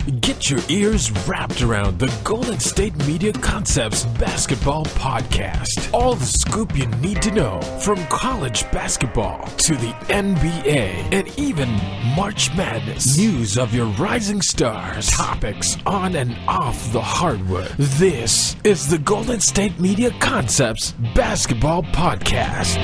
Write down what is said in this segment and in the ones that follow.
Get your ears wrapped around the Golden State Media Concepts Basketball Podcast. All the scoop you need to know, from college basketball to the NBA and even March Madness. News of your rising stars, topics on and off the hardwood. This is the Golden State Media Concepts Basketball Podcast.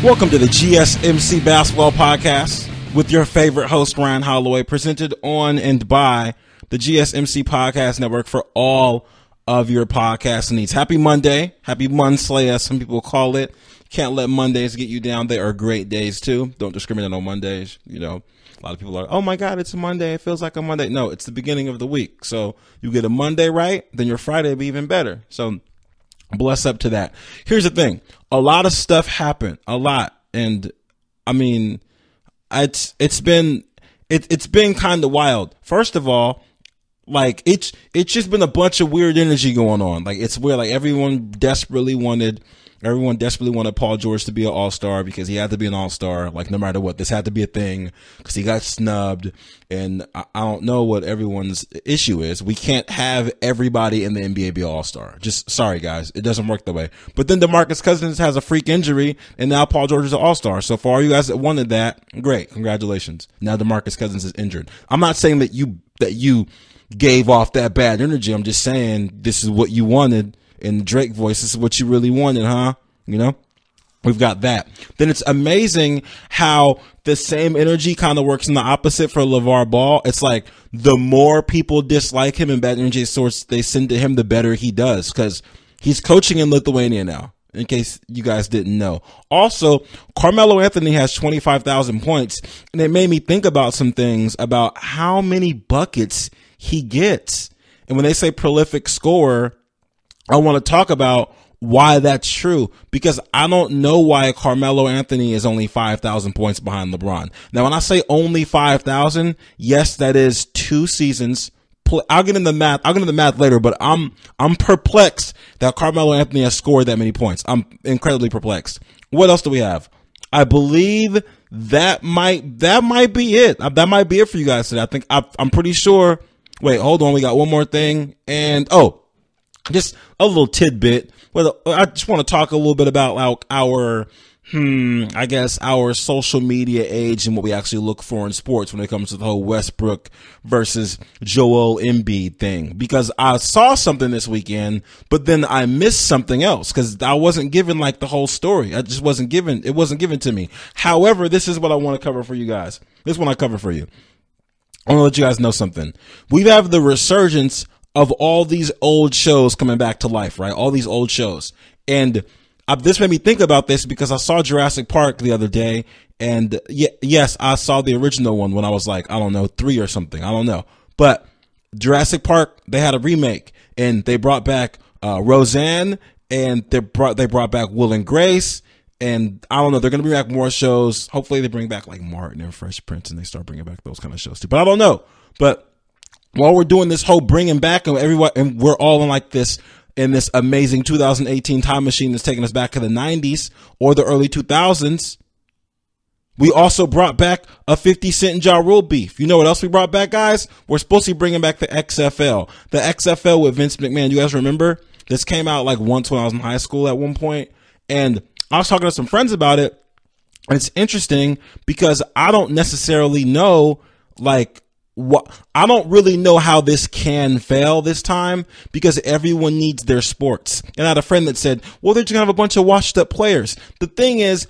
Welcome to the GSMC Basketball Podcast with your favorite host, Ryan Holloway, presented on and by the GSMC Podcast Network for all of your podcast needs. Happy Monday. Happy Monslay, as some people call it. Can't let Mondays get you down. They are great days, too. Don't discriminate on Mondays. You know, a lot of people are, oh, my God, it's a Monday. It feels like a Monday. No, it's the beginning of the week. So you get a Monday right, then your Friday will be even better. So bless up to that. Here's the thing. A lot of stuff happened. A lot. And I mean, it's been kind of wild. First of all, like it's just been a bunch of weird energy going on. Like it's weird. Like everyone desperately wanted Paul George to be an all-star because he had to be an all-star. Like no matter what, this had to be a thing because he got snubbed. And I don't know what everyone's issue is. We can't have everybody in the NBA be all-star. Just sorry, guys. It doesn't work that way. But then Demarcus Cousins has a freak injury and now Paul George is an all-star. So for all you guys that wanted that, great. Congratulations. Now Demarcus Cousins is injured. I'm not saying that you gave off that bad energy. I'm just saying this is what you wanted. In Drake voice, this is what you really wanted, huh? You know, we've got that. Then it's amazing how the same energy kind of works in the opposite for Lavar Ball. It's like the more people dislike him and bad energy source they send to him, the better he does because he's coaching in Lithuania now, in case you guys didn't know. Also, Carmelo Anthony has 25,000 points, and it made me think about some things about how many buckets he gets. And when they say prolific scorer, I want to talk about why that's true, because I don't know why Carmelo Anthony is only 5,000 points behind LeBron. Now, when I say only 5,000, yes, that is 2 seasons. I'll get into the math later, but I'm perplexed that Carmelo Anthony has scored that many points. I'm incredibly perplexed. What else do we have? I believe that might be it. That might be it for you guys today. I'm pretty sure. Wait, hold on. We got one more thing. And, just a little tidbit. Well, I just want to talk a little bit about our social media age and what we actually look for in sports when it comes to the whole Westbrook versus Joel Embiid thing. Because I saw something this weekend, but then I missed something else because I wasn't given like the whole story. It wasn't given to me. However, this is what I want to cover for you guys. This is what I cover for you. I want to let you guys know something. We have the resurgence of all these old shows coming back to life, right? All these old shows. And this made me think about this because I saw Jurassic Park the other day. And yes, I saw the original one when I was like, I don't know, 3 or something. I don't know. But Jurassic Park, they had a remake and they brought back Roseanne and they brought back Will and Grace. And I don't know, they're going to bring back more shows. Hopefully they bring back like Martin and Fresh Prince and they start bringing back those kind of shows too. But I don't know. But while we're doing this whole bringing back and everyone, and we're all in like this amazing 2018 time machine that's taking us back to the 90s or the early 2000s, we also brought back a 50 Cent and Ja Rule beef. You know what else we brought back, guys? We're supposed to be bringing back the XFL. The XFL with Vince McMahon. You guys remember? This came out like once when I was in high school at one point, and I was talking to some friends about it, and it's interesting because I don't necessarily know I don't really know how this can fail this time because everyone needs their sports. And I had a friend that said, well, they're just gonna have a bunch of washed up players. The thing is,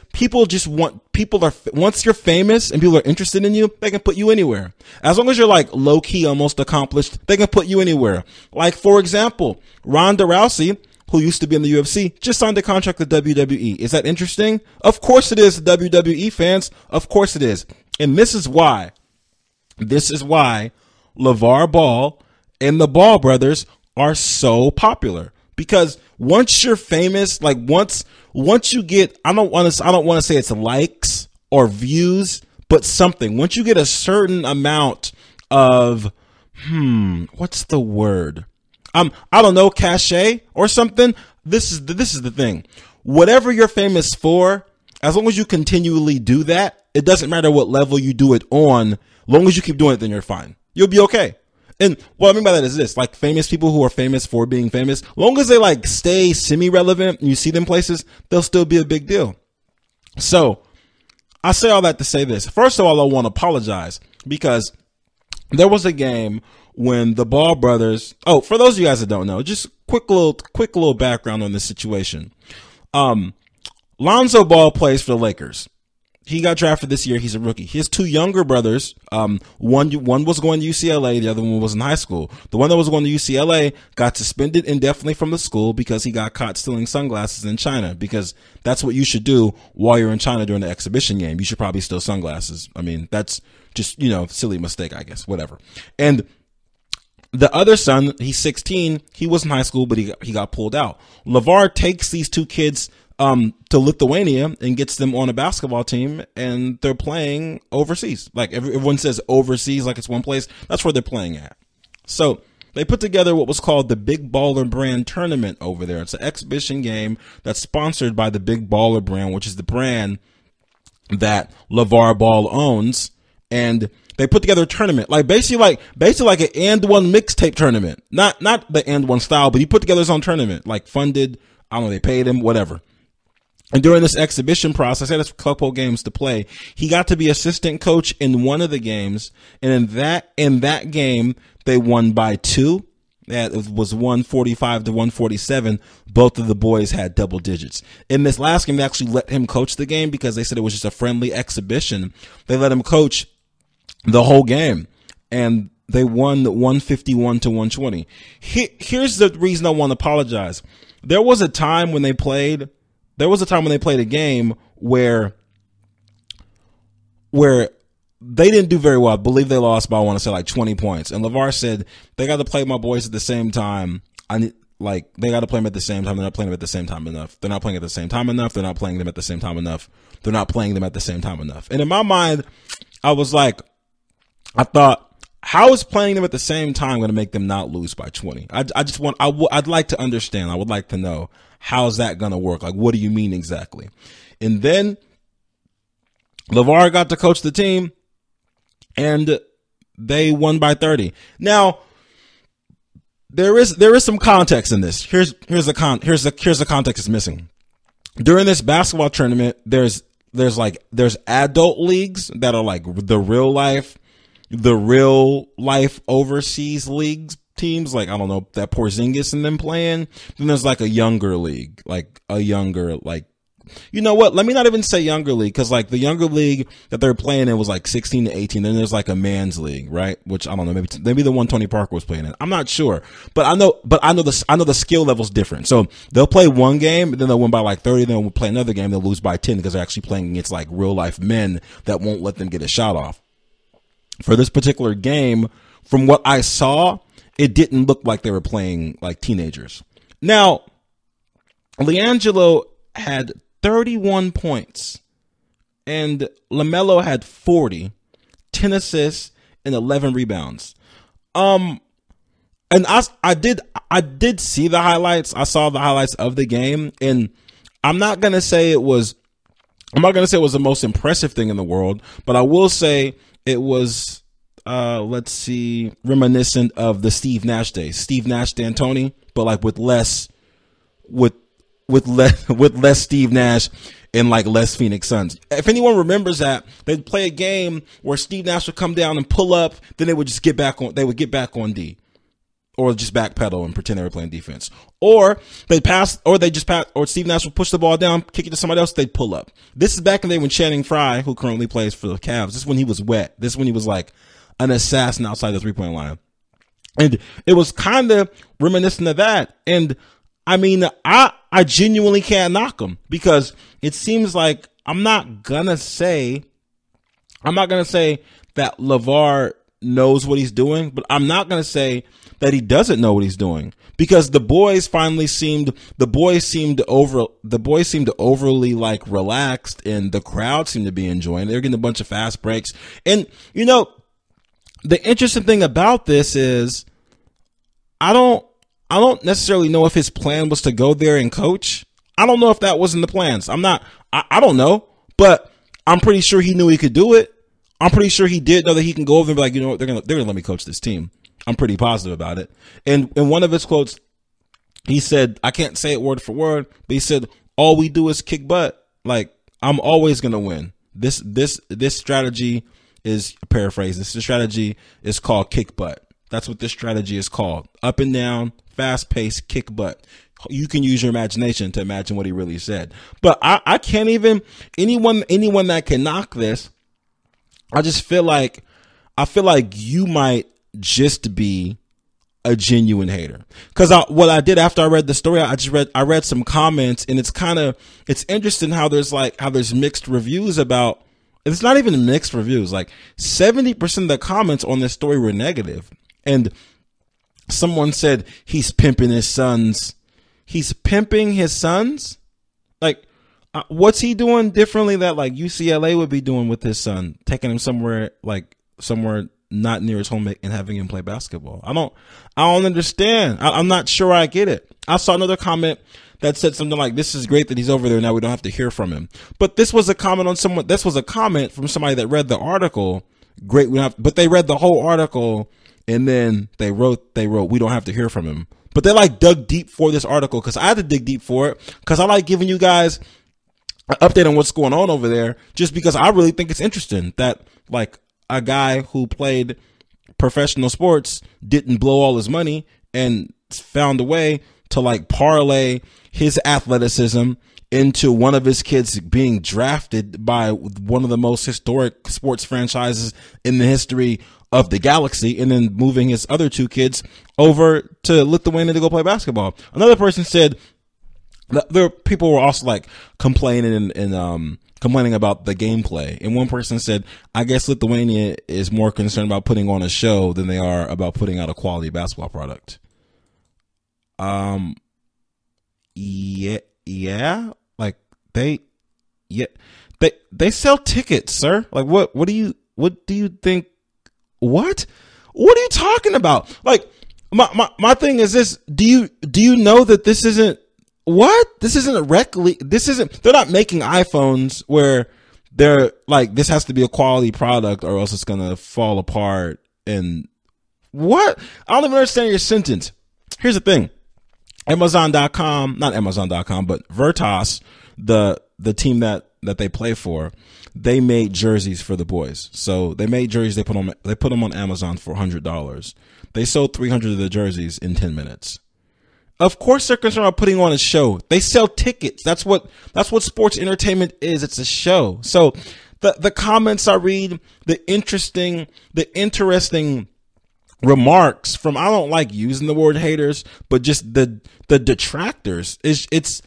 once you're famous and people are interested in you, they can put you anywhere. As long as you're like low key, almost accomplished, they can put you anywhere. Like, for example, Ronda Rousey who used to be in the UFC, just signed a contract with WWE. Is that interesting? Of course it is, WWE fans. Of course it is. And this is why LaVar Ball and the Ball brothers are so popular. Because once you're famous, like once you get, I don't want to say it's likes or views, but something. Once you get a certain amount of, what's the word? I don't know, cachet or something. This is the thing. Whatever you're famous for, as long as you continually do that, it doesn't matter what level you do it on. As long as you keep doing it, then you're fine. You'll be okay. And what I mean by that is this, like famous people who are famous for being famous, as long as they like stay semi-relevant and you see them places, they'll still be a big deal. So I say all that to say this. First of all, I want to apologize because there was a game when the Ball brothers, for those of you guys that don't know, just quick little background on this situation. Lonzo Ball plays for the Lakers. He got drafted this year. He's a rookie. His two younger brothers, one was going to UCLA. The other one was in high school. The one that was going to UCLA got suspended indefinitely from the school because he got caught stealing sunglasses in China, because that's what you should do while you're in China during the exhibition game. You should probably steal sunglasses. I mean, that's just, silly mistake, I guess, whatever. And the other son, he's 16. He was in high school, but he got pulled out. LaVar takes these two kids to Lithuania and gets them on a basketball team, and they're playing overseas. Like everyone says overseas, like it's one place. That's where they're playing at. So they put together what was called the Big Baller Brand Tournament over there. It's an exhibition game that's sponsored by the Big Baller Brand, which is the brand that LaVar Ball owns. And they put together a tournament, basically like an and one mixtape tournament. Not the and one style, but he put together his own tournament, like funded. I don't know, they paid him, whatever. And during this exhibition process, he had a couple games to play. He got to be assistant coach in one of the games, and in that game, they won by 2. That was 145 to 147. Both of the boys had double digits. In this last game, they actually let him coach the game because they said it was just a friendly exhibition. They let him coach the whole game, and they won 151 to 120. Here's the reason I want to apologize. There was a time when they played a game where they didn't do very well. I believe they lost by, I want to say, like 20 points. And LaVar said, they got to play my boys at the same time. They got to play them at the same time. They're not playing them at the same time enough. They're not playing at the same time enough. They're not playing them at the same time enough. They're not playing them at the same time enough. And in my mind, I thought, how is playing them at the same time going to make them not lose by 20? I'd like to understand. I would like to know, how's that going to work? Like, what do you mean exactly? And then LaVar got to coach the team, and they won by 30. Now, there is some context in this. Here's the context that's missing. During this basketball tournament, there's adult leagues that are like the real life overseas leagues teams, like, I don't know, that Porzingis and them playing. Then there's like a younger league, you know what? Let me not even say younger league, because like the younger league that they're playing in was like 16 to 18. Then there's like a man's league, right? Which I don't know, maybe the one Tony Parker was playing in. I'm not sure, but I know the skill level's different. So they'll play one game, and then they'll win by like 30. Then they'll play another game, they'll lose by 10 because they're actually playing against like real life men that won't let them get a shot off. For this particular game, from what I saw, it didn't look like they were playing like teenagers. Now, LiAngelo had 31 points, and LaMelo had 40, 10 assists, and 11 rebounds. And I did see the highlights. I saw the highlights of the game, and I'm not gonna say it was the most impressive thing in the world, but I will say it was, reminiscent of the Steve Nash days. Steve Nash D'Antoni, but like with less Steve Nash and like less Phoenix Suns. If anyone remembers that, they'd play a game where Steve Nash would come down and pull up, then they would just get back on D. Or just backpedal and pretend they were playing defense. Or Steve Nash would push the ball down, kick it to somebody else, they'd pull up. This is back in the day when Channing Frye, who currently plays for the Cavs, this is when he was wet. This is when he was like an assassin outside the 3-point line. And it was kind of reminiscent of that. And I mean, I genuinely can't knock him because it seems like I'm not gonna say that Lavar knows what he's doing, but I'm not gonna say that he doesn't know what he's doing because the boys seemed overly like relaxed and the crowd seemed to be enjoying. They're getting a bunch of fast breaks. And you know, the interesting thing about this is I don't necessarily know if his plan was to go there and coach. I don't know if that was in the plans. I don't know, but I'm pretty sure he knew he could do it. I'm pretty sure he did know that he can go over there and be like, you know what, they're gonna let me coach this team. I'm pretty positive about it. And in one of his quotes, he said, I can't say it word for word, but he said, all we do is kick butt. Like, I'm always gonna win. This strategy is a paraphrase. This strategy is called kick butt. That's what this strategy is called. Up and down, fast paced, kick butt. You can use your imagination to imagine what he really said. But I can't even, anyone that can knock this, I feel like you might just be a genuine hater. Cause what I did after I read the story, I read some comments and it's interesting how there's mixed reviews about, it's not even mixed reviews. Like 70% of the comments on this story were negative. And someone said he's pimping his sons. He's pimping his sons? Like, what's he doing differently that like UCLA would be doing with his son? Taking him somewhere not near his home and having him play basketball. I don't understand. I'm not sure I get it. I saw another comment that said something like, this is great that he's over there. Now we don't have to hear from him. But this was a comment from somebody that read the article. Great. But they read the whole article and then they wrote, we don't have to hear from him. But they like dug deep for this article because I had to dig deep for it because I like giving you guys an update on what's going on over there just because I really think it's interesting that like a guy who played professional sports didn't blow all his money and found a way to like parlay his athleticism into one of his kids being drafted by one of the most historic sports franchises in the history of the galaxy and then moving his other two kids over to Lithuania to go play basketball. Another person said that there people were also like complaining and complaining about the gameplay. And one person said, I guess Lithuania is more concerned about putting on a show than they are about putting out a quality basketball product. Yeah. Like they sell tickets, sir. Like what do you think? What are you talking about? Like my thing is this. Do you know that this isn't they're not making iPhones where they're like, this has to be a quality product or else it's going to fall apart. And what? I don't even understand your sentence. Here's the thing. Amazon.com, not Amazon.com, but Virtus, the team that they play for, they made jerseys for the boys. So they made jerseys. They put them on Amazon for $100. They sold 300 of the jerseys in 10 minutes. Of course they're concerned about putting on a show. They sell tickets. That's what sports entertainment is. It's a show. So the comments I read, the interesting remarks from, I don't like using the word haters, but just the detractors it's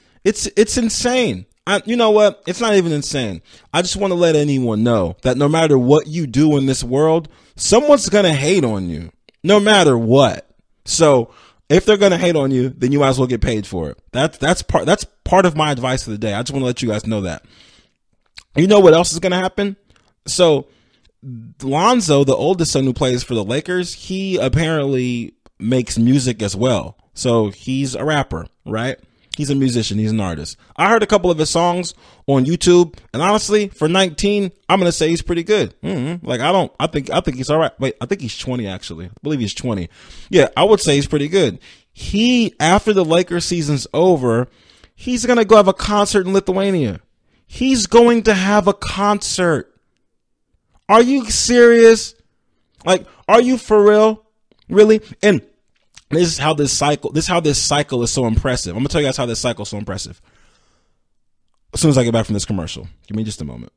insane. You know what? It's not even insane. I just want to let anyone know that no matter what you do in this world, someone's going to hate on you no matter what. So if they're going to hate on you, then you might as well get paid for it. That's part of my advice for the day. I just want to let you guys know that. You know what else is going to happen? So Lonzo, the oldest son who plays for the Lakers, he apparently makes music as well. So he's a rapper, right? He's a musician. He's an artist. I heard a couple of his songs on YouTube, and honestly, for 19, I'm gonna say he's pretty good. Like I think he's all right. Wait, I think he's 20 actually. I believe he's 20. Yeah, I would say he's pretty good. After the Lakers season's over, he's gonna go have a concert in Lithuania. He's going to have a concert. Are you serious? Like, are you for real? Really? And this is how this cycle is so impressive. I'm gonna tell you guys how this cycle is so impressive. As soon as I get back from this commercial. Give me just a moment.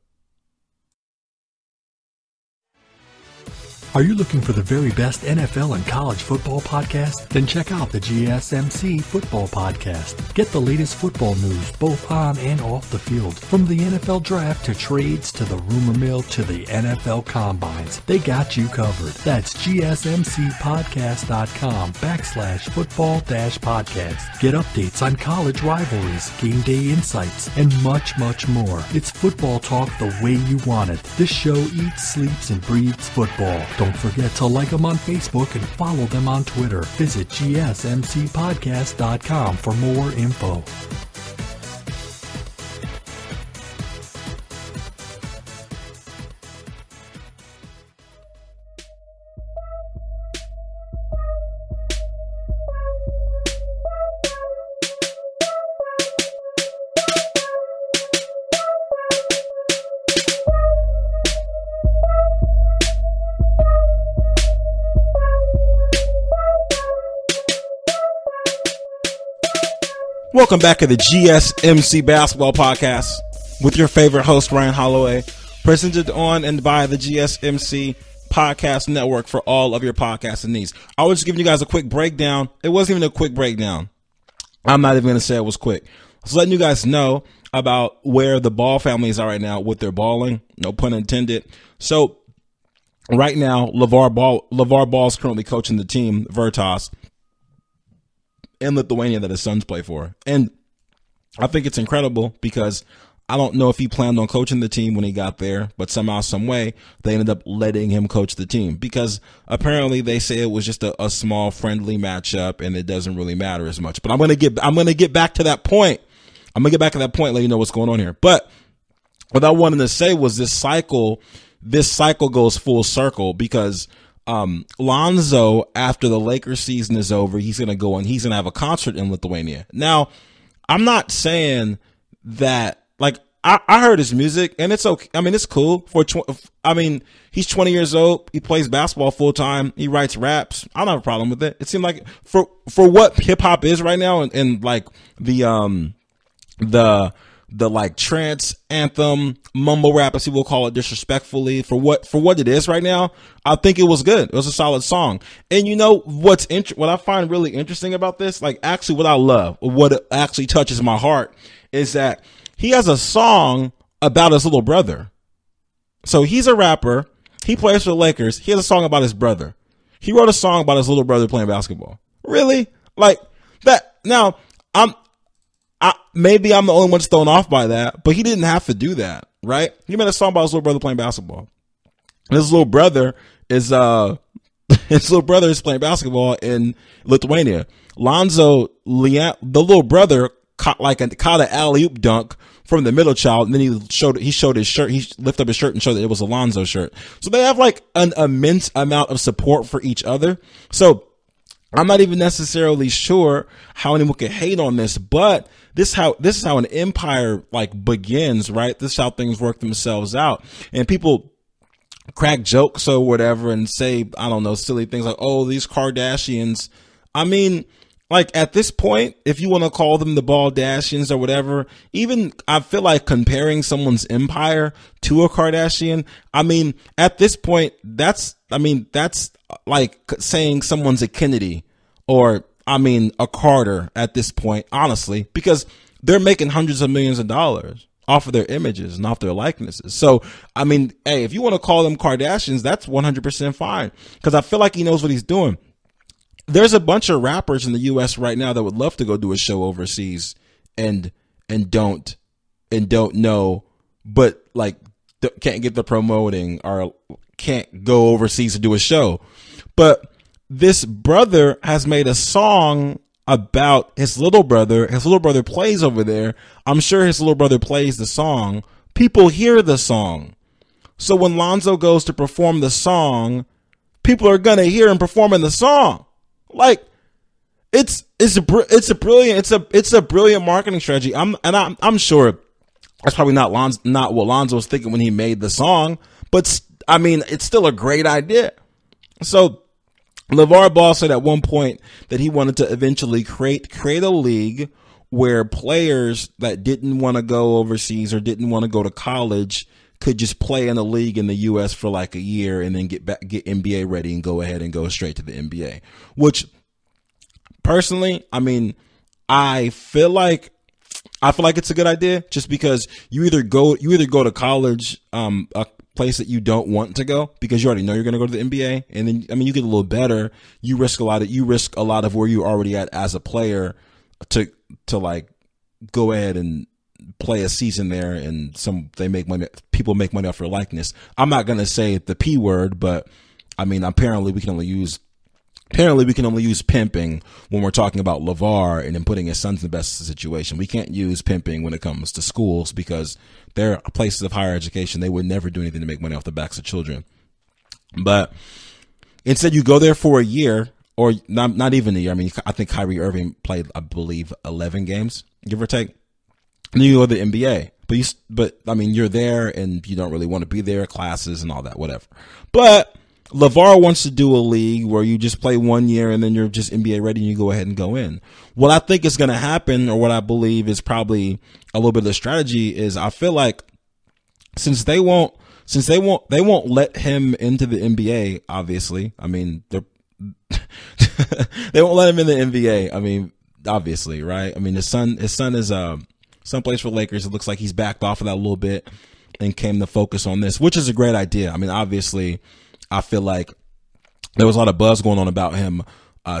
Are you looking for the very best NFL and college football podcast? Then check out the GSMC Football Podcast. Get the latest football news both on and off the field. From the NFL Draft to trades to the rumor mill to the NFL Combines, they got you covered. That's GSMCpodcast.com/football-podcast. Get updates on college rivalries, game day insights, and much, much more. It's football talk the way you want it. This show eats, sleeps, and breathes football. Don't forget to like them on Facebook and follow them on Twitter. Visit GSMCpodcast.com for more info. Welcome back to the GSMC Basketball Podcast with your favorite host, Ryan Holloway, presented on and by the GSMC Podcast Network for all of your podcasting needs. I was just giving you guys a quick breakdown. It wasn't even a quick breakdown. I'm not even going to say it was quick. I was letting you guys know about where the Ball families are right now with their balling, no pun intended. So right now, Lavar Ball is currently coaching the team, Virtus, in Lithuania that his sons play for. And I think it's incredible because I don't know if he planned on coaching the team when he got there, but somehow, some way, they ended up letting him coach the team because apparently they say it was just a small friendly matchup and it doesn't really matter as much. But I'm gonna get back to that point. Let you know what's going on here. But what I wanted to say was this cycle goes full circle because Lonzo, after the Lakers season is over, he's going to go and he's going to have a concert in Lithuania. Now, I'm not saying that, like, I heard his music and it's okay. I mean, it's cool he's 20 years old. He plays basketball full time. He writes raps. I don't have a problem with it. It seemed like for what hip hop is right now and like the like trance anthem mumble rap, as people call it disrespectfully, for what it is right now, I think it was good. It was a solid song. And you know what I find really interesting about this, like actually what I love, what actually touches my heart, is that he has a song about his little brother. So he's a rapper. He plays for the Lakers. He has a song about his brother. He wrote a song about his little brother playing basketball. Really? Like that. Now, maybe I'm the only one that's thrown off by that, but he didn't have to do that, right? He made a song about his little brother playing basketball. And his little brother is playing basketball in Lithuania. Lonzo, the little brother, caught an alley-oop dunk from the middle child, and then he showed his shirt. He lifted up his shirt and showed that it was a Lonzo shirt. So they have like an immense amount of support for each other. So I'm not even necessarily sure how anyone could hate on this, but this is how an empire like begins, right? This is how things work themselves out. And people crack jokes or whatever and say, I don't know, silly things like, oh, these Kardashians. I mean, like at this point, if you want to call them the Baldashians or whatever, even I feel like comparing someone's empire to a Kardashian, I mean, at this point, that's like saying someone's a Kennedy or, I mean, a Carter at this point, honestly, because they're making hundreds of millions of dollars off of their images and off their likenesses. So, I mean, hey, if you want to call them Kardashians, that's 100% fine because I feel like he knows what he's doing. There's a bunch of rappers in the U.S. right now that would love to go do a show overseas and don't know, but like can't get the promoting or can't go overseas to do a show. But this brother has made a song about his little brother. His little brother plays over there. I'm sure his little brother plays the song. People hear the song. So when Lonzo goes to perform the song, people are going to hear him performing the song. Like it's a brilliant marketing strategy. I'm sure that's probably not what Lonzo was thinking when he made the song, but I mean, it's still a great idea. So LeVar Ball said at one point that he wanted to eventually create a league where players that didn't want to go overseas or didn't want to go to college could just play in a league in the U.S. for like a year and then get NBA ready and go ahead and go straight to the NBA. Which, personally, I mean, I feel like it's a good idea, just because you either go to college, a place that you don't want to go because you already know you're going to go to the NBA, and then, I mean, you get a little better. You risk a lot of where you're already at as a player to like go ahead and play a season there, and people make money off your likeness. I'm not going to say the P word, but I mean, apparently we can only use pimping when we're talking about Lavar and then putting his sons in the best situation. We can't use pimping when it comes to schools because they're places of higher education. They would never do anything to make money off the backs of children. But instead, you go there for a year, or not even a year. I mean, I think Kyrie Irving played, I believe, 11 games, give or take. And then you go to the NBA. But I mean, you're there and you don't really want to be there, classes and all that, whatever. But LaVar wants to do a league where you just play 1 year and then you're just NBA ready and you go ahead and go in. What I think is going to happen, or what I believe is probably a little bit of the strategy, is I feel like since they won't let him into the NBA, obviously. I mean, they won't let him in the NBA. I mean, obviously, right? I mean, his son is son plays for Lakers. It looks like he's backed off of that a little bit and came to focus on this, which is a great idea. I mean, obviously, I feel like there was a lot of buzz going on about him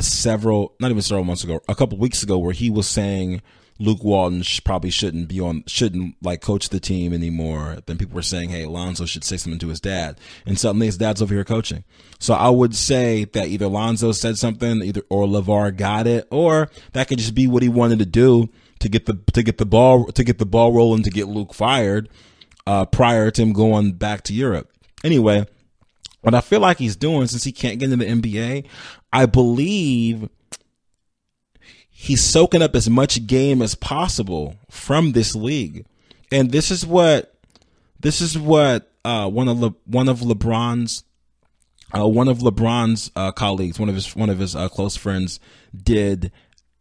several months ago, a couple weeks ago, where he was saying Luke Walton probably shouldn't like coach the team anymore. Then people were saying, hey, Lonzo should say something to his dad. And suddenly his dad's over here coaching. So I would say that either Lonzo said something, or LaVar got it, or that could just be what he wanted to do to get the ball rolling, to get Luke fired prior to him going back to Europe. Anyway, what I feel like he's doing, since he can't get into the NBA, I believe he's soaking up as much game as possible from this league. And this is what one of LeBron's colleagues, one of his close friends, did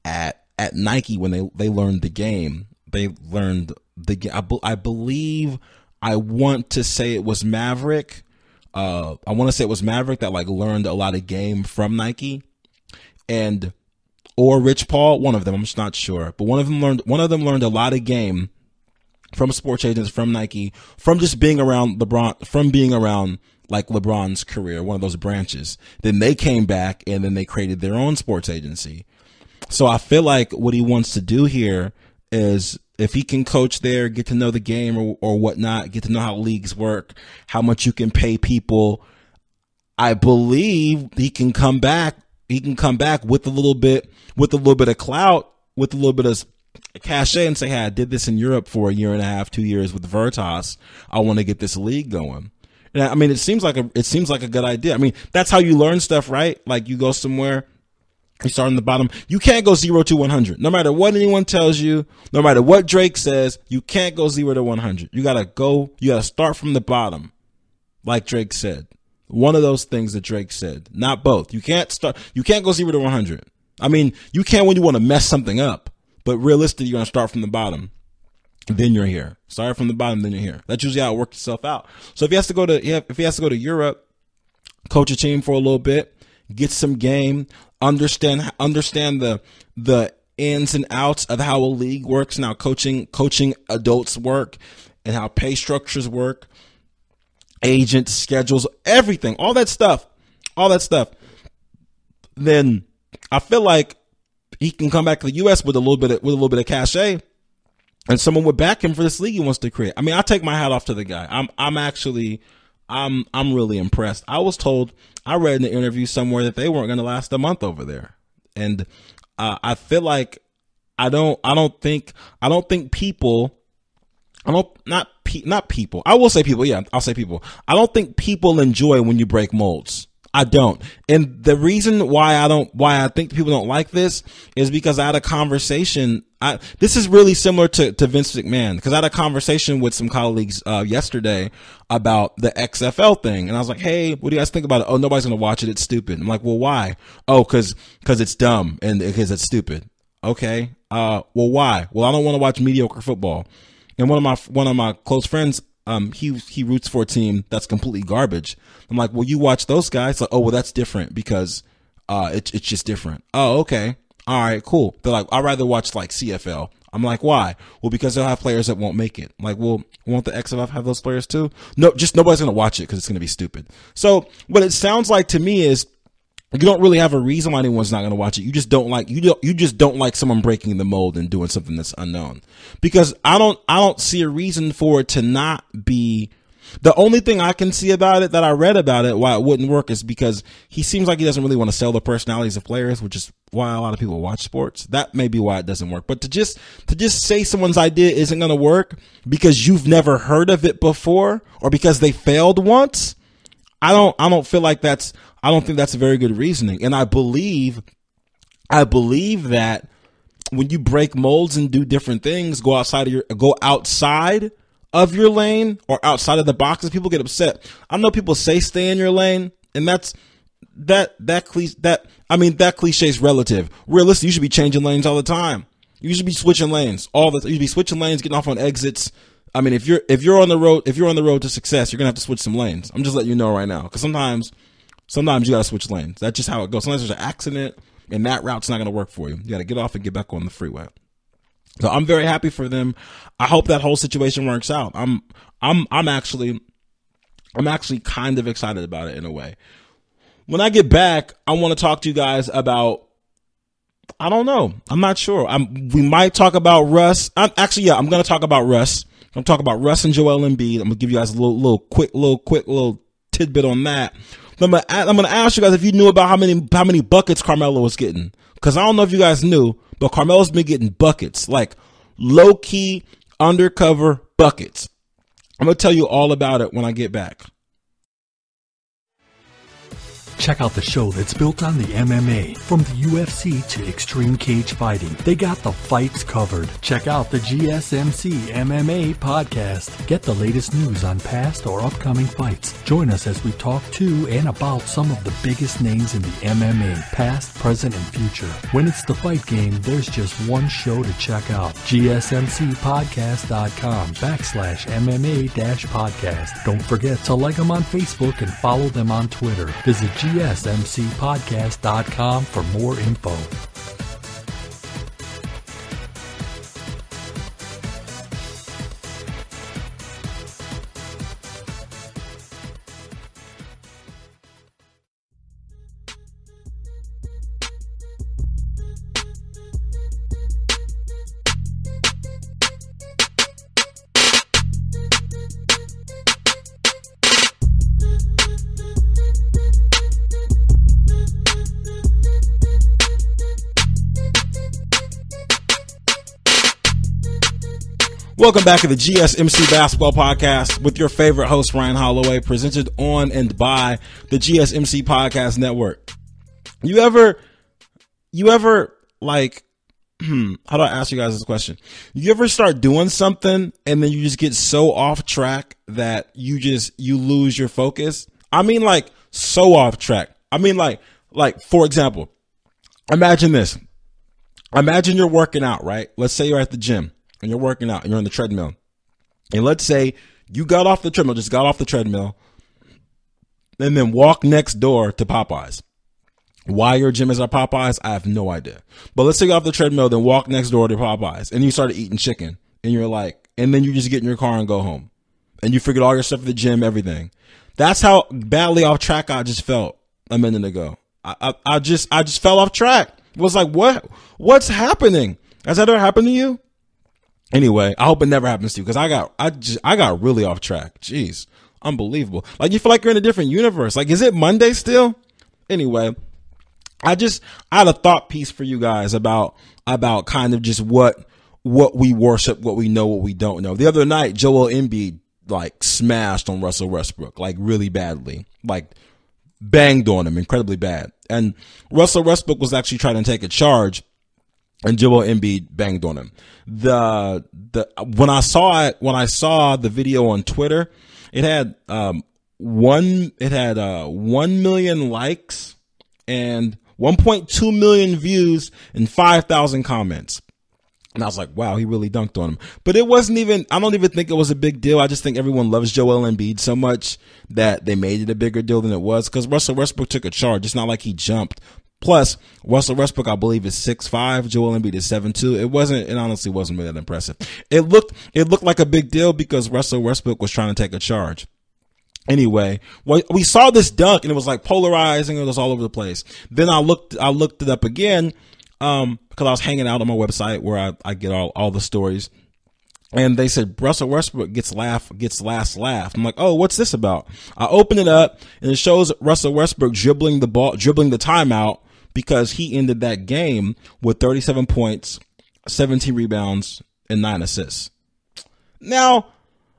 at Nike when they learned the game. They learned the game. I believe, I want to say it was Maverick. That like learned a lot of game from Nike, or Rich Paul, one of them, I'm just not sure, but one of them learned a lot of game from sports agents, from Nike, from just being around LeBron, from being around like LeBron's career, one of those branches. Then they came back and then they created their own sports agency. So I feel like what he wants to do here is, if he can coach there, get to know the game or whatnot, get to know how leagues work, how much you can pay people, I believe he can come back. He can come back with a little bit of clout, with a little bit of cachet, and say, hey, I did this in Europe for a year and a half, 2 years with Veritas. I want to get this league going. And I mean, it seems like a good idea. I mean, that's how you learn stuff, right? Like, you go somewhere, you start on the bottom. You can't go 0 to 100. No matter what anyone tells you, no matter what Drake says, you can't go 0 to 100. You gotta start from the bottom. Like Drake said. One of those things that Drake said. Not both. You can't go 0 to 100. I mean, you can when you want to mess something up, but realistically, you're gonna start from the bottom. Then you're here. Start from the bottom, then you're here. That's usually how it works itself out. So if he has to go to Europe, coach a team for a little bit, get some game, understand the ins and outs of how a league works, and how coaching adults work, and how pay structures work, agents, schedules, everything, all that stuff. Then I feel like he can come back to the U.S. with a little bit of cachet, and someone would back him for this league he wants to create. I mean, I take my hat off to the guy. I'm really impressed. I read in an interview somewhere that they weren't going to last a month over there. And I feel like I will say people. I don't think people enjoy when you break molds. I don't. And the reason why I think people don't like this is because I had a conversation. This is really similar to Vince McMahon, because I had a conversation with some colleagues yesterday about the XFL thing. And I was like, hey, what do you guys think about it? Oh, nobody's going to watch it. It's stupid. I'm like, well, why? Oh, cause it's dumb and because it's stupid. Okay. Well, why? Well, I don't want to watch mediocre football. And one of my close friends he roots for a team that's completely garbage. I'm like, well, you watch those guys. Like, oh, well, that's different because it's just different. Oh, okay. All right, cool. They're like, I'd rather watch like CFL. I'm like, why? Well, because they'll have players that won't make it. I'm like, well, won't the XFL have those players too? No, just nobody's going to watch it because it's going to be stupid. So what it sounds like to me is you don't really have a reason why anyone's not going to watch it. You just don't like someone breaking the mold and doing something that's unknown. Because I don't see a reason for it to not be. The only thing I can see about it that I read about it why it wouldn't work is because he seems like he doesn't really want to sell the personalities of players, which is why a lot of people watch sports. That may be why it doesn't work. But to just say someone's idea isn't going to work because you've never heard of it before or because they failed once, I don't think that's a very good reasoning. And I believe that when you break molds and do different things, go outside of your lane or outside of the boxes, people get upset. I know people say stay in your lane, and that cliche is relative. Realistically, you should be changing lanes all the time. You should be switching lanes you should be switching lanes, getting off on exits. I mean, if you're on the road to success, you're gonna have to switch some lanes. I'm just letting you know right now, because sometimes you gotta switch lanes. That's just how it goes. Sometimes there's an accident, and that route's not gonna work for you. You gotta get off and get back on the freeway. So I'm very happy for them. I hope that whole situation works out. I'm actually kind of excited about it in a way. When I get back, I want to talk to you guys about, I don't know. I'm not sure. We might talk about Russ. I'm going to talk about Russ. I'm going to talk about Russ and Joel Embiid. I'm going to give you guys a little quick tidbit on that. I'm going to ask you guys if you knew about how many buckets Carmelo was getting. Because I don't know if you guys knew, but Carmelo's been getting buckets, like low-key, undercover buckets. I'm going to tell you all about it when I get back. Check out the show that's built on the MMA, from the UFC to extreme cage fighting. They got the fights covered. Check out the GSMC MMA podcast. Get the latest news on past or upcoming fights. Join us as we talk to and about some of the biggest names in the MMA, past, present, and future. When it's the fight game, there's just one show to check out. GSMCpodcast.com/MMA-podcast. Don't forget to like them on Facebook and follow them on Twitter. Visit GSMCpodcast.com for more info. Welcome back to the GSMC Basketball Podcast with your favorite host, Ryan Holloway, presented on and by the GSMC Podcast Network. You ever like, how do I ask you guys this question? You ever start doing something and then you just get so off track that you lose your focus? I mean, like, so off track. I mean, like, for example, imagine this. Imagine you're working out, right? Let's say you're at the gym. And you're working out and you're on the treadmill. And let's say you got off the treadmill and then walk next door to Popeyes. Why your gym is at Popeyes, I have no idea. But let's say you got off the treadmill, then walk next door to Popeyes and you started eating chicken and you're like, and then you just get in your car and go home and you forget all your stuff at the gym, everything. That's how badly off track I just felt a minute ago. I just fell off track. It was like, what's happening? Has that ever happened to you? Anyway, I hope it never happens to you because I got really off track. Jeez, unbelievable. Like, you feel like you're in a different universe. Like, is it Monday still? Anyway, I had a thought piece for you guys about kind of just what we worship, what we know, what we don't know. The other night, Joel Embiid like smashed on Russell Westbrook, like really badly, like banged on him incredibly bad. And Russell Westbrook was actually trying to take a charge. And Joel Embiid banged on him. When I saw the video on Twitter, it had 1 million likes and 1.2 million views and 5,000 comments. And I was like, wow, he really dunked on him. But it wasn't even, I don't even think it was a big deal. I just think everyone loves Joel Embiid so much that they made it a bigger deal than it was, because Russell Westbrook took a charge. It's not like he jumped. Plus, Russell Westbrook, I believe, is 6'5". Joel Embiid is 7'2". It honestly wasn't really that impressive. It looked like a big deal because Russell Westbrook was trying to take a charge. Anyway, we saw this dunk and it was like polarizing. It was all over the place. Then I looked it up again, because I was hanging out on my website where I get all the stories. And they said Russell Westbrook gets last laugh. I'm like, oh, what's this about? I open it up and it shows Russell Westbrook dribbling the timeout, because he ended that game with 37 points, 17 rebounds, and 9 assists. Now,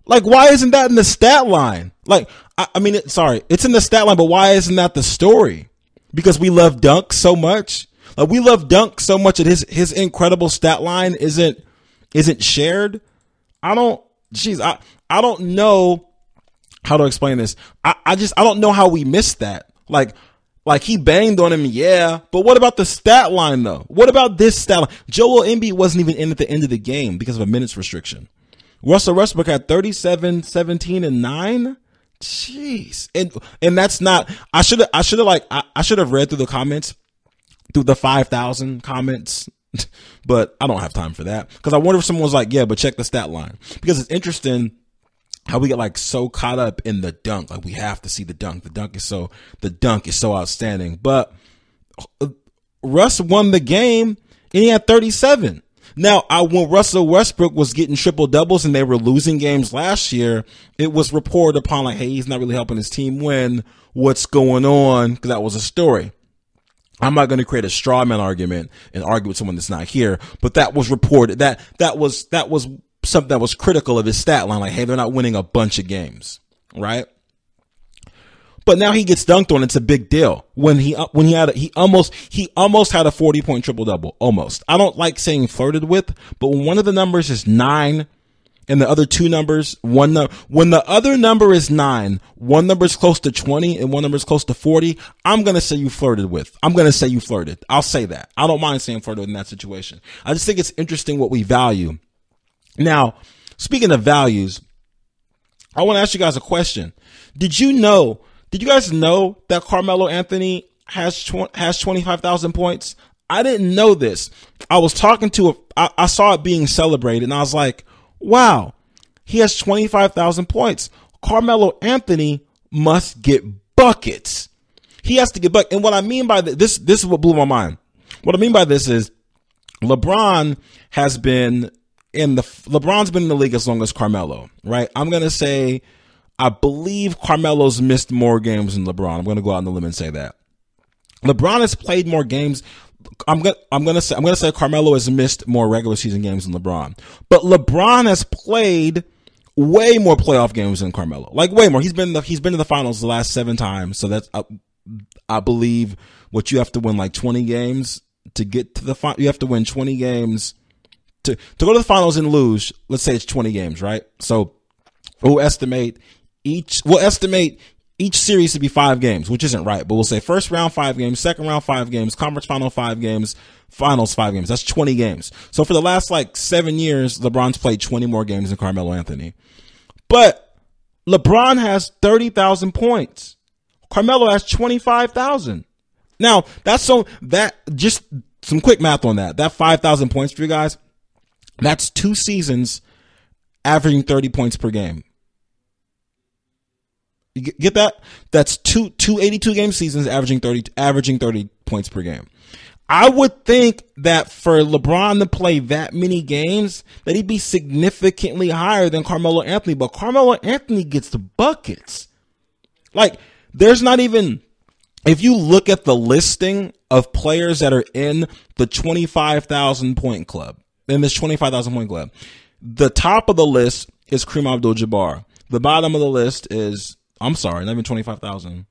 like, why isn't that in the stat line? Like, it's in the stat line, but why isn't that the story? Because we love Dunk so much. Like, we love Dunk so much that his incredible stat line isn't shared. I don't know how to explain this. I don't know how we missed that. Like he banged on him, yeah, but what about the stat line though? What about this stat line? Joel Embiid wasn't even in at the end of the game because of a minutes restriction. Russell Westbrook had 37, 17, and 9. Jeez. And that's not, I should have read through the comments, through the 5,000 comments, but I don't have time for that, because I wonder if someone was like, yeah, but check the stat line, because it's interesting how we get like so caught up in the dunk. Like, we have to see the dunk. The dunk is so outstanding. But Russ won the game and he had 37. Now, when Russell Westbrook was getting triple doubles and they were losing games last year, it was reported upon like, hey, he's not really helping his team win. What's going on? Because that was a story. I'm not going to create a straw man argument and argue with someone that's not here, but that was reported. That was something that was critical of his stat line. Like, hey, they're not winning a bunch of games, right? But now he gets dunked on. It's a big deal. He almost had a 40-point triple double. Almost. I don't like saying flirted with, but when one of the numbers is 9 and the other two numbers, when the other number is 9, one number is close to 20 and one number is close to 40, I'm going to say you flirted with. I'm going to say you flirted. I'll say that. I don't mind saying flirted in that situation. I just think it's interesting what we value. Now, speaking of values, I want to ask you guys a question. Did you guys know that Carmelo Anthony has 25,000 points? I didn't know this. I saw it being celebrated and I was like, wow, he has 25,000 points. Carmelo Anthony must get buckets. He has to get buckets. And what I mean by this is what blew my mind. What I mean by this is LeBron's been in the league as long as Carmelo, right? I'm going to say, I believe Carmelo's missed more games than LeBron. I'm going to go out on the limb and say that. LeBron has played more games. I'm going to say Carmelo has missed more regular season games than LeBron. But LeBron has played way more playoff games than Carmelo. Like, way more. He's been to the finals the last 7 times. So that's, I believe, what you have to win like 20 games to get to the final. You have to win 20 games to go to the finals and lose. Let's say it's 20 games, right? So we'll estimate each series to be 5 games, which isn't right, but we'll say first round 5 games, second round 5 games, conference final 5 games, finals 5 games. That's 20 games. So for the last like 7 years, LeBron's played 20 more games than Carmelo Anthony. But LeBron has 30,000 points. Carmelo has 25,000. Now, just some quick math on that. That 5,000 points for you guys, that's 2 seasons averaging 30 points per game. You get that? That's two 82-game seasons averaging 30 points per game. I would think that for LeBron to play that many games, that he'd be significantly higher than Carmelo Anthony. But Carmelo Anthony gets the buckets. Like, there's not even, if you look at the listing of players that are in the 25,000 point club, in this 25,000 point club, the top of the list is Kareem Abdul-Jabbar. The bottom of the list is, I'm sorry, not even 25,000.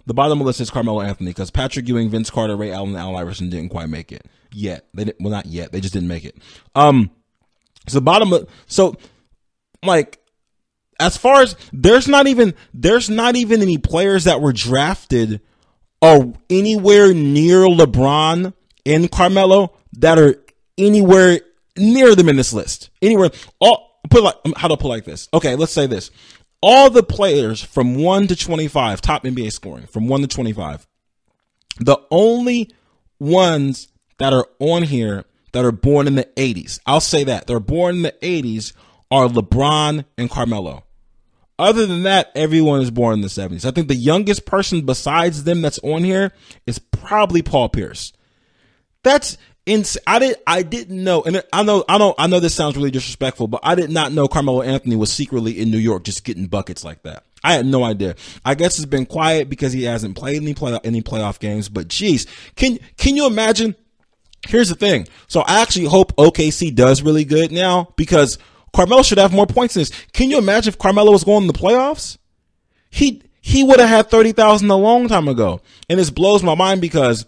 The bottom of the list is Carmelo Anthony, because Patrick Ewing, Vince Carter, Ray Allen, and Allen Iverson didn't quite make it yet. Not yet. They just didn't make it. As far as there's not even any players that were drafted or anywhere near LeBron and Carmelo that are anywhere near them in this list. Anywhere, how do I put it like this? Okay, let's say this. All the players from 1 to 25, top NBA scoring, from 1 to 25, the only ones that are on here that are born in the 80s, I'll say that, they're born in the 80s, are LeBron and Carmelo. Other than that, everyone is born in the 70s. I think the youngest person besides them that's on here is probably Paul Pierce. That's insane. I didn't know, and I know this sounds really disrespectful, but I did not know Carmelo Anthony was secretly in New York just getting buckets like that. I had no idea. I guess it's been quiet because he hasn't played any playoff games, but geez, can you imagine? Here's the thing. So I actually hope OKC does really good now because Carmelo should have more points than this. Can you imagine if Carmelo was going to the playoffs? He would have had 30,000 a long time ago. And this blows my mind because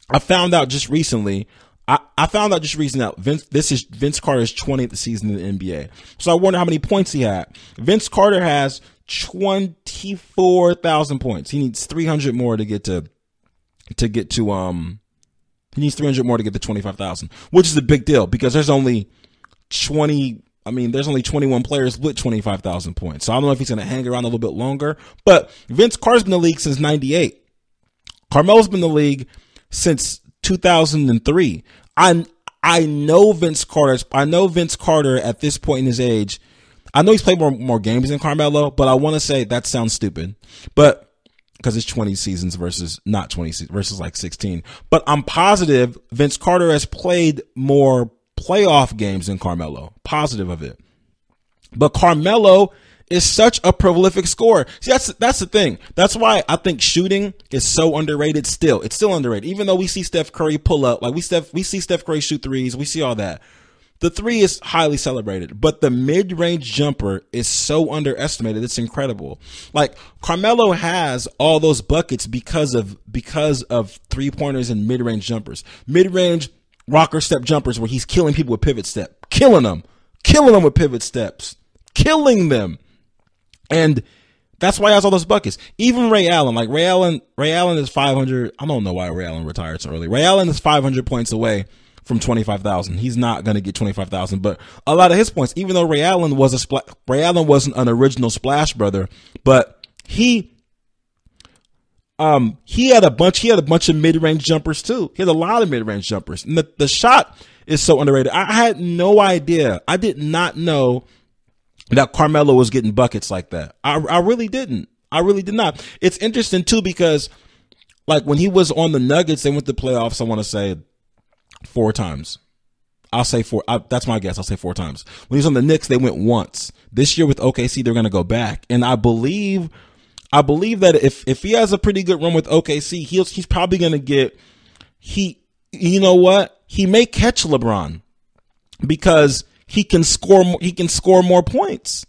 I found out just recently. I found out just recently that Vince Carter's 20th season in the NBA. So I wonder how many points he had. Vince Carter has 24,000 points. He needs 300 more to get to he needs 300 more to get to 25,000, which is a big deal because there's only 21 players with 25,000 points. So I don't know if he's going to hang around a little bit longer, but Vince Carter's been in the league since 98. Carmelo's been in the league since 2003. I know Vince Carter. I know Vince Carter at this point in his age. I know he's played more games than Carmelo, but I want to say that sounds stupid. But because it's 20 seasons versus not 20 seasons versus like 16. But I'm positive Vince Carter has played more playoff games than Carmelo. Positive of it. But Carmelo is such a prolific scorer. See, that's the thing. That's why I think shooting is so underrated still. It's still underrated. Even though we see Steph Curry pull up, like we see Steph Curry shoot threes, we see all that. The three is highly celebrated, but the mid-range jumper is so underestimated. It's incredible. Like Carmelo has all those buckets because of three-pointers and mid-range jumpers. Mid-range rocker step jumpers where he's killing people with pivot step, killing them with pivot steps, killing them. And that's why he has all those buckets. Even Ray Allen, like Ray Allen is 500. I don't know why Ray Allen retired so early. Ray Allen is 500 points away from 25,000. He's not going to get 25,000, but a lot of his points, even though Ray Allen wasn't an original splash brother, but he had a bunch of mid-range jumpers too. He had a lot of mid-range jumpers. And the shot is so underrated. I had no idea. I did not know that Carmelo was getting buckets like that. I really didn't. I really did not. It's interesting too because like when he was on the Nuggets, they went to playoffs, I want to say 4 times. I'll say 4. That's my guess. I'll say 4 times. When he was on the Knicks, they went once. This year with OKC, they're going to go back. And I believe that if he has a pretty good run with OKC, he's probably going to get, you know what? He may catch LeBron because he can score more points.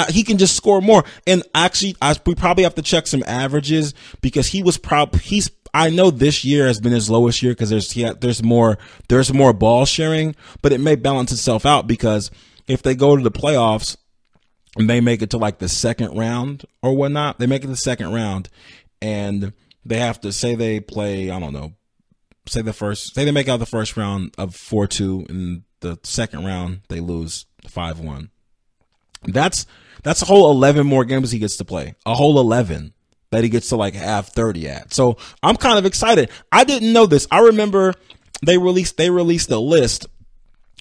He can just score more. And actually, we probably have to check some averages because I know this year has been his lowest year because there's more ball sharing, but it may balance itself out because if they go to the playoffs and they make it to like the second round or whatnot, they make it to the second round and they have to say they play, I don't know, say they make out the first round of 4-2 and the second round they lose 5-1. That's a whole 11 more games he gets to play. A whole 11 that he gets to like have 30 at. So I'm kind of excited. I didn't know this. I remember they released a list.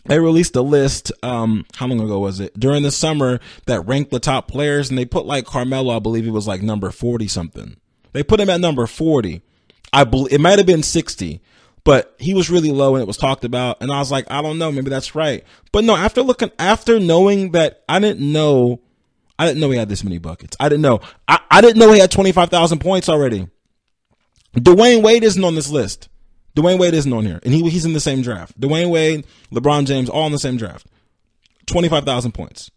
They released a list, how long ago was it? During the summer that ranked the top players and they put like Carmelo, I believe he was like number 40 something. They put him at number 40. It might have been 60, but he was really low and it was talked about. And I was like, I don't know, maybe that's right. But no, after knowing that, I didn't know he had this many buckets. I didn't know. I didn't know he had 25,000 points already. Dwayne Wade isn't on this list. Dwayne Wade isn't on here. And he's in the same draft. Dwayne Wade, LeBron James, all in the same draft. 25,000 points.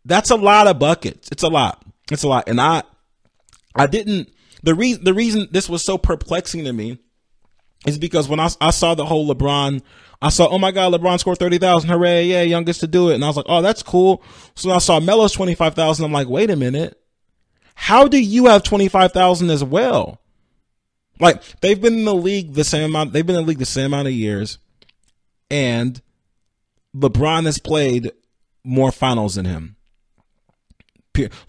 That's a lot of buckets. It's a lot. And I didn't, the reason this was so perplexing to me is because when I saw the whole LeBron, I saw, oh my God, LeBron scored 30,000. Hooray. Yeah, youngest to do it. And I was like, oh, that's cool. So I saw Melo's 25,000. I'm like, wait a minute. How do you have 25,000 as well? Like they've been in the league the same amount. They've been in the league the same amount of years. and LeBron has played more finals than him.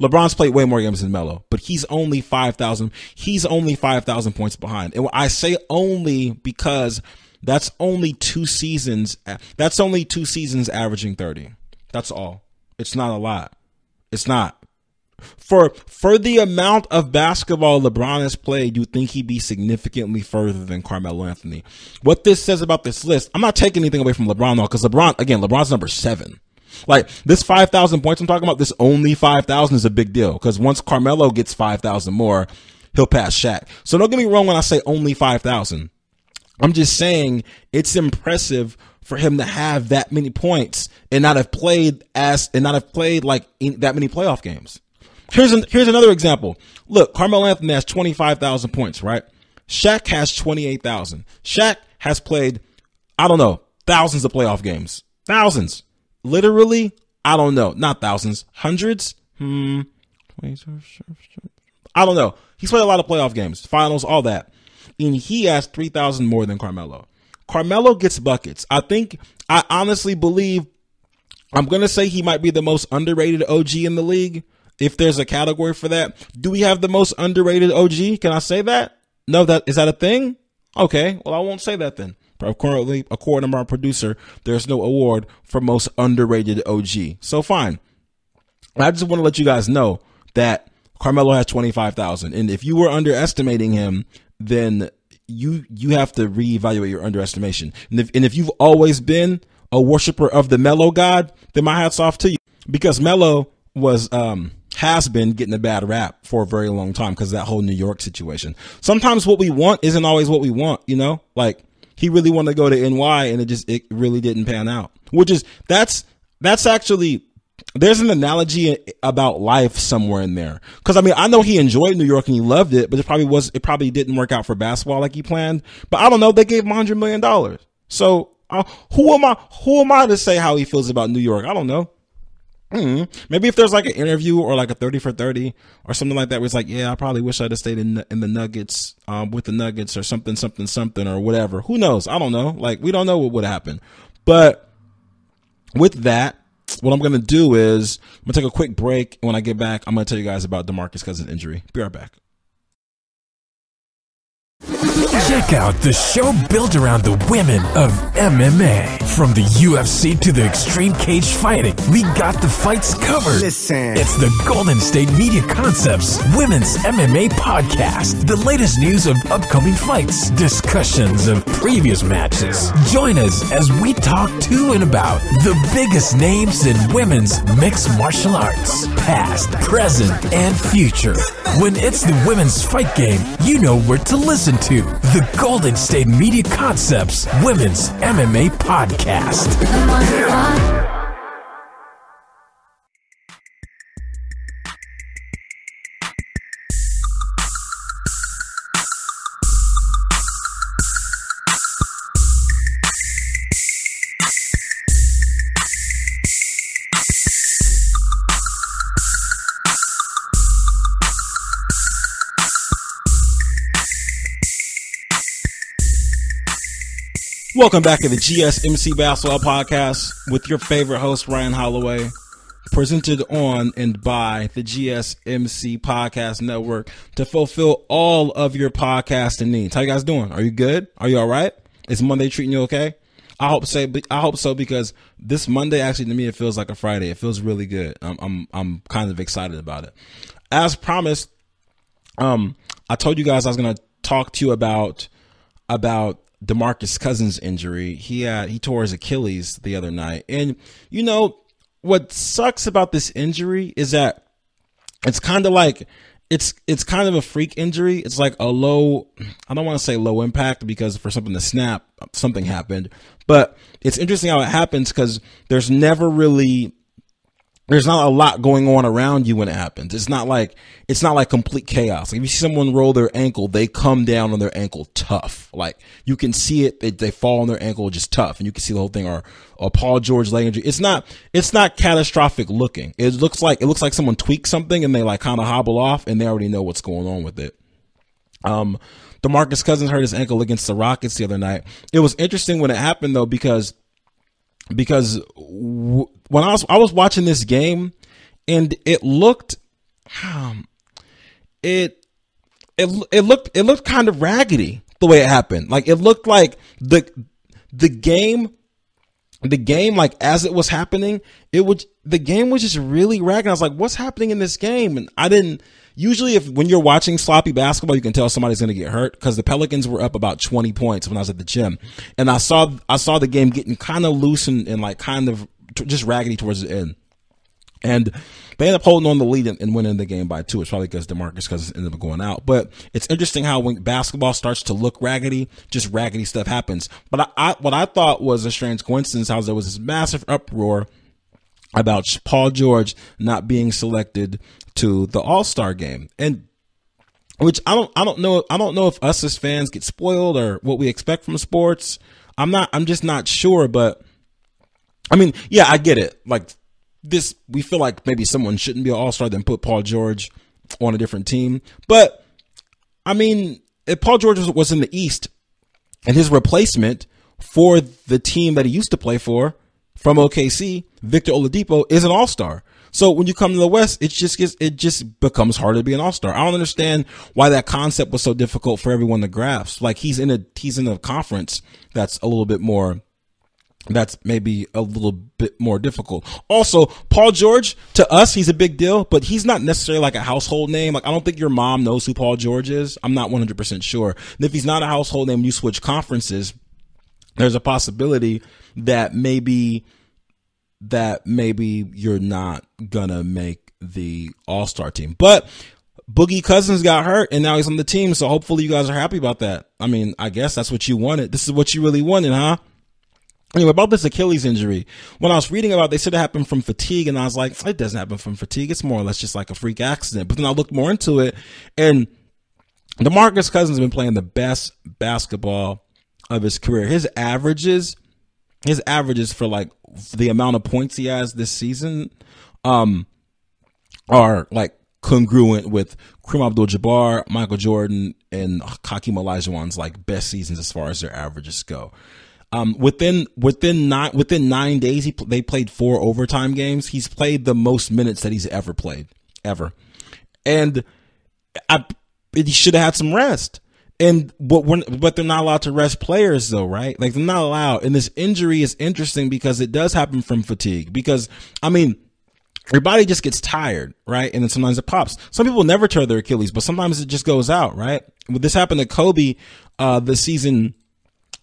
LeBron's played way more games than Melo, but he's only 5,000 points behind. And I say only because that's only 2 seasons. That's only 2 seasons averaging 30. That's all. It's not a lot. It's not. For the amount of basketball LeBron has played, you'd think he'd be significantly further than Carmelo Anthony. What this says about this list, I'm not taking anything away from LeBron though, because LeBron's number 7. Like, this 5,000 points I'm talking about, this only 5,000 is a big deal, because once Carmelo gets 5,000 more, he'll pass Shaq. So don't get me wrong when I say only 5,000. I'm just saying it's impressive for him to have that many points and not have played like that many playoff games. Here's another example. Look, Carmelo Anthony has 25,000 points, right? Shaq has 28,000. Shaq has played, I don't know, thousands of playoff games. Thousands. Literally, I don't know. Not thousands. Hundreds? I don't know. He's played a lot of playoff games, finals, all that. And he has 3,000 more than Carmelo. Carmelo gets buckets. I honestly believe, I'm going to say he might be the most underrated OG in the league, if there's a category for that. Do we have the most underrated OG? Can I say that? No, is that a thing? Okay, well, I won't say that then. Currently, according to our producer, there's no award for most underrated OG. So fine. I just want to let you guys know that Carmelo has 25,000. And if you were underestimating him, then you have to reevaluate your underestimation. And if you've always been a worshiper of the Melo God, then my hat's off to you. Because Melo has been getting a bad rap for a very long time because of that whole New York situation. Sometimes what we want isn't always what we want, you know? Like, he really wanted to go to NY and it really didn't pan out. That's actually, there's an analogy about life somewhere in there. Cause I mean, I know he enjoyed New York and he loved it, but it probably didn't work out for basketball like he planned. But I don't know, they gave him $100 million. So who am I to say how he feels about New York? I don't know. Maybe if there's like an interview or like a 30 for 30 or something like that, where it's like, yeah, I probably wish I'd have stayed in the Nuggets, with the Nuggets or something or whatever. Who knows? I don't know. Like, we don't know what would happen. But with that, what I'm going to do is I'm going to take a quick break. When I get back, I'm going to tell you guys about Demarcus Cousins' injury. Be right back. Check out the show built around the women of MMA. From the UFC to the extreme cage fighting, we got the fights covered. Listen. It's the Golden State Media Concepts Women's MMA Podcast. The latest news of upcoming fights, discussions of previous matches. Join us as we talk to and about the biggest names in women's mixed martial arts, past, present, and future. When it's the women's fight game, you know where to listen to. The Golden State Media Concepts Women's MMA Podcast. Welcome back to the GSMC Basketball Podcast with your favorite host, Ryan Holloway, presented on and by the GSMC Podcast Network to fulfill all of your podcasting needs. How you guys doing? Are you good? Are you all right? Is Monday treating you okay? I hope so, because this Monday, actually, to me, it feels like a Friday. It feels really good. I'm kind of excited about it. As promised, I told you guys I was going to talk to you about Demarcus Cousins' injury. He tore his Achilles the other night. And you know what sucks about this injury is that it's kind of like it's kind of a freak injury. It's like a low, I don't want to say low impact, because for something to snap, something happened. But it's interesting how it happens, because there's not a lot going on around you when it happens. It's not like complete chaos. Like, if you see someone roll their ankle, they come down on their ankle tough. Like, you can see it. They fall on their ankle just tough. And you can see the whole thing, or Paul George leg injury. It's not catastrophic looking. It looks like someone tweaked something and they like kind of hobble off and they already know what's going on with it. Demarcus Cousins hurt his ankle against the Rockets the other night. It was interesting when it happened though, because because when I was watching this game, and it looked it looked kind of raggedy the way it happened. Like, it looked like the game, like, as it was happening, the game was just really raggedy. I was like, what's happening in this game? And usually when you're watching sloppy basketball, you can tell somebody's going to get hurt, because the Pelicans were up about 20 points when I was at the gym, and I saw the game getting kind of loose and like kind of just raggedy towards the end. And they ended up holding on the lead and winning the game by 2. It's probably because Demarcus Cousins ended up going out. But it's interesting how when basketball starts to look raggedy, just raggedy stuff happens. But what I thought was a strange coincidence, how there was this massive uproar about Paul George not being selected to the All-Star game. And which I don't know if us as fans get spoiled or what we expect from sports. I'm just not sure. But I mean, yeah, I get it. Like, we feel like maybe someone shouldn't be an all-star, then put Paul George on a different team. But I mean, if Paul George was in the East, and his replacement for the team that he used to play for from OKC, Victor Oladipo, is an all-star. So when you come to the West, it just becomes harder to be an all-star. I don't understand why that concept was so difficult for everyone to grasp. Like, he's in a conference that's maybe a little bit more difficult. Also, Paul George, to us, he's a big deal, but he's not necessarily like a household name. Like, I don't think your mom knows who Paul George is. I'm not 100% sure. And if he's not a household name, you switch conferences, there's a possibility that maybe you're not gonna make the All-Star team. But Boogie Cousins got hurt, and now he's on the team, so hopefully you guys are happy about that. I mean, I guess that's what you wanted. This is what you really wanted, huh? Anyway, about this Achilles injury, when I was reading about it, they said it happened from fatigue, and I was like, it doesn't happen from fatigue. It's more or less just like a freak accident. But then I looked more into it, and Demarcus Cousins has been playing the best basketball of his career. His averages for like the amount of points he has this season are like congruent with Kareem Abdul-Jabbar, Michael Jordan, and Hakeem Olajuwon's like best seasons as far as their averages go. Within 9 days, they played 4 overtime games. He's played the most minutes that he's ever played, ever. And he should have had some rest. But they're not allowed to rest players though, right? Like, they're not allowed. And this injury is interesting because it does happen from fatigue. Because, I mean, your body just gets tired, right? And then sometimes it pops. Some people never tear their Achilles, but sometimes it just goes out, right? This happened to Kobe, the season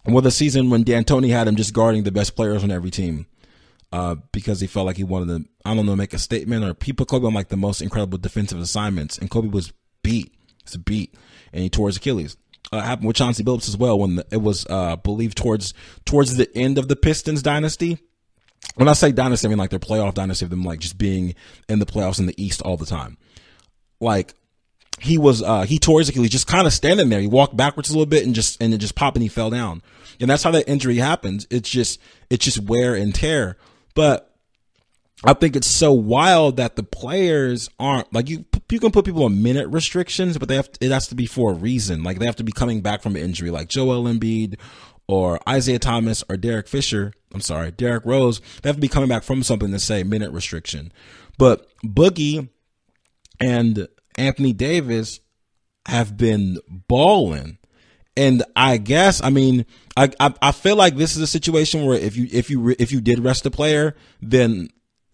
when D'Antoni had him just guarding the best players on every team, because he felt like he wanted to, I don't know, make a statement, or he put Kobe on like the most incredible defensive assignments, and Kobe was beat. It's a beat, and he tore his Achilles. Happened with Chauncey Billups as well when it was believed towards the end of the Pistons dynasty. When I say dynasty, I mean like their playoff dynasty of them like just being in the playoffs in the East all the time. Like, he tore his Achilles just kind of standing there. He walked backwards a little bit and it just popped and he fell down. And that's how that injury happens. It's just wear and tear. But I think it's so wild that the players aren't like, you can put people on minute restrictions, but it has to be for a reason. Like, they have to be coming back from an injury, like Joel Embiid or Isaiah Thomas or Derek Rose. They have to be coming back from something to say minute restriction. But Boogie and Anthony Davis have been balling. And I guess, I mean, I feel like this is a situation where if you did rest a player, then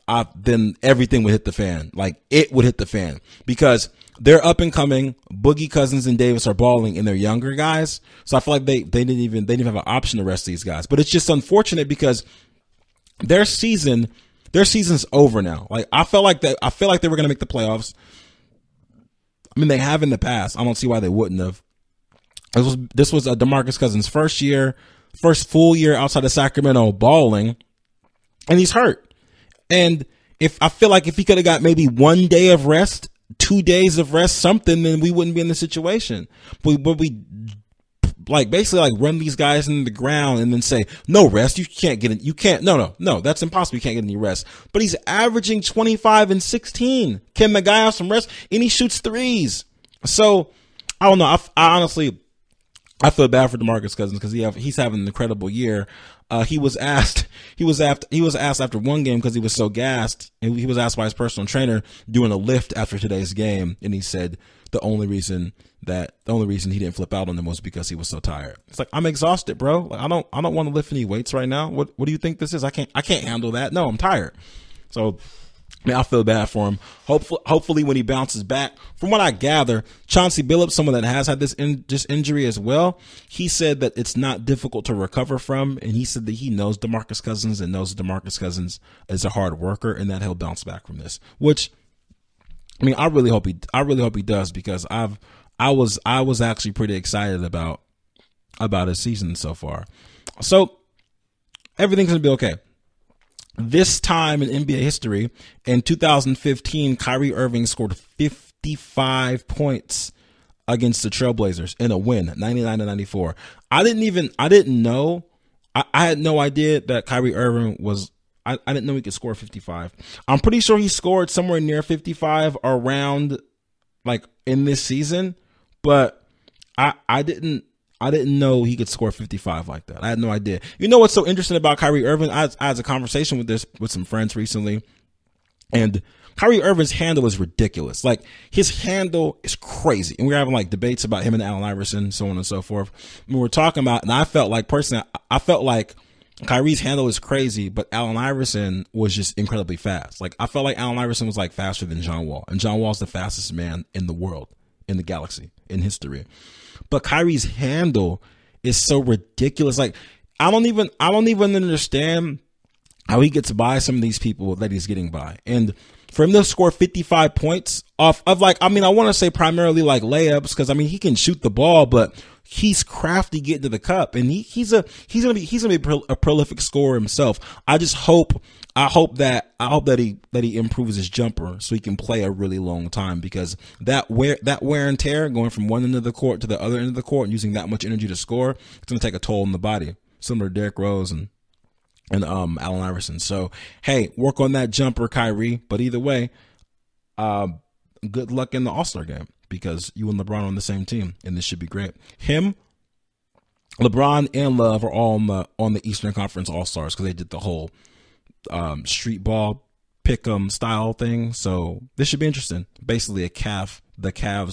everything would hit the fan. Like, it would hit the fan because they're up and coming. Boogie, Cousins, and Davis are balling, and they're younger guys. So I feel like they didn't even have an option to rest these guys. But it's just unfortunate because their season's over now. Like, I feel like they were going to make the playoffs. I mean, they have in the past. I don't see why they wouldn't have. This was Demarcus Cousins' first full year outside of Sacramento balling, and he's hurt. And I feel like if he could have got maybe 1 day of rest, 2 days of rest, something, then we wouldn't be in this situation. But we like basically like run these guys into the ground and then say, no rest. You can't get it. You can't. No. That's impossible. You can't get any rest. But he's averaging 25 and 16. Can the guy have some rest? And he shoots threes. So I don't know. I honestly feel bad for Demarcus Cousins because he's having an incredible year. He was asked after one game because he was so gassed, and he was asked by his personal trainer doing a lift after today's game, and he said the only reason he didn't flip out on them was because he was so tired. It's like, I'm exhausted, bro. Like, I don't want to lift any weights right now. What do you think this is? I can't handle that. No, I'm tired. So, I feel bad for him. Hopefully when he bounces back, from what I gather, Chauncey Billups, someone that has had this injury as well, he said that it's not difficult to recover from, and he said that he knows Demarcus Cousins and knows that Demarcus Cousins is a hard worker and that he'll bounce back from this. Which, I really hope he does, because I was actually pretty excited about his season so far. So everything's gonna be okay. This time in NBA history, in 2015, Kyrie Irving scored 55 points against the Trailblazers in a win, 99-94. I had no idea that Kyrie Irving was. I didn't know he could score 55. I'm pretty sure he scored somewhere near 55 around, like, in this season, but I didn't know he could score 55 like that. I had no idea. You know what's so interesting about Kyrie Irving? I had a conversation with some friends recently, and Kyrie Irving's handle is ridiculous. Like, his handle is crazy. And we're having like debates about him and Allen Iverson, so on and so forth. We were talking about, and I felt like Kyrie's handle is crazy, but Allen Iverson was just incredibly fast. Like, I felt like Allen Iverson was like faster than John Wall, and John Wall's the fastest man in the world, in the galaxy, in history. But Kyrie's handle is so ridiculous. Like, I don't even understand how he gets by some of these people that he's getting by. And for him to score 55 points off of, like, I want to say primarily like layups, because he can shoot the ball, but he's crafty getting to the cup, and he's gonna be a prolific scorer himself. I hope that he improves his jumper so he can play a really long time, because that wear and tear, going from one end of the court to the other end of the court and using that much energy to score, it's gonna take a toll on the body, similar to Derrick Rose and Allen Iverson. So, hey, work on that jumper, Kyrie. But either way, good luck in the All-Star game, because you and LeBron are on the same team, and this should be great. Him, LeBron, and Love are all on the Eastern Conference All-Stars, because they did the whole street ball pick'em style thing. So this should be interesting. Basically, the Cavs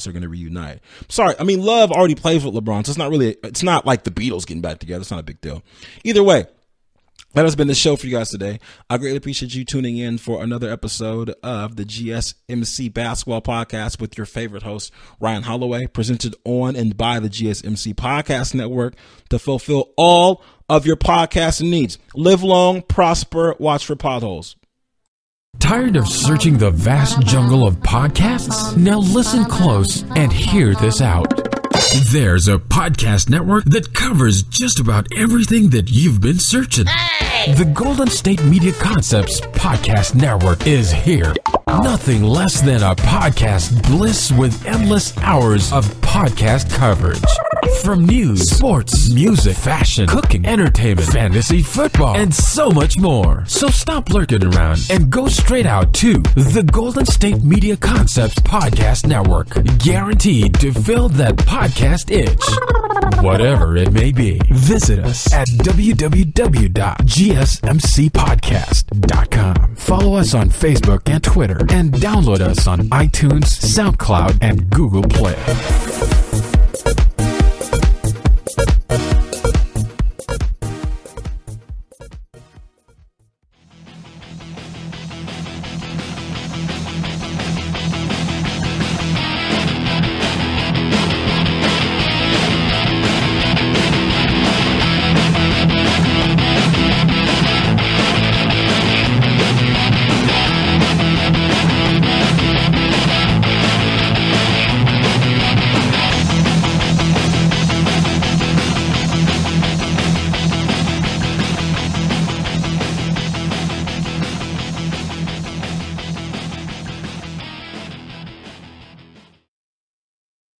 are going to reunite. Sorry, Love already plays with LeBron, so it's not like the Beatles getting back together. It's not a big deal. Either way, that has been the show for you guys today. I greatly appreciate you tuning in for another episode of the GSMC Basketball Podcast with your favorite host, Ryan Holloway, presented on and by the GSMC Podcast Network to fulfill all of your podcasting needs. Live long, prosper, watch for potholes. Tired of searching the vast jungle of podcasts? Now listen close and hear this out. There's a podcast network that covers just about everything that you've been searching. Hey! The Golden State Media Concepts Podcast Network is here. Nothing less than a podcast bliss with endless hours of podcast coverage. From news, sports, music, fashion, cooking, entertainment, fantasy, football, and so much more. So stop lurking around and go straight out to the Golden State Media Concepts Podcast Network. Guaranteed to fill that podcast itch. Whatever it may be. Visit us at www.gsmcpodcast.com. Follow us on Facebook and Twitter, and download us on iTunes, SoundCloud, and Google Play.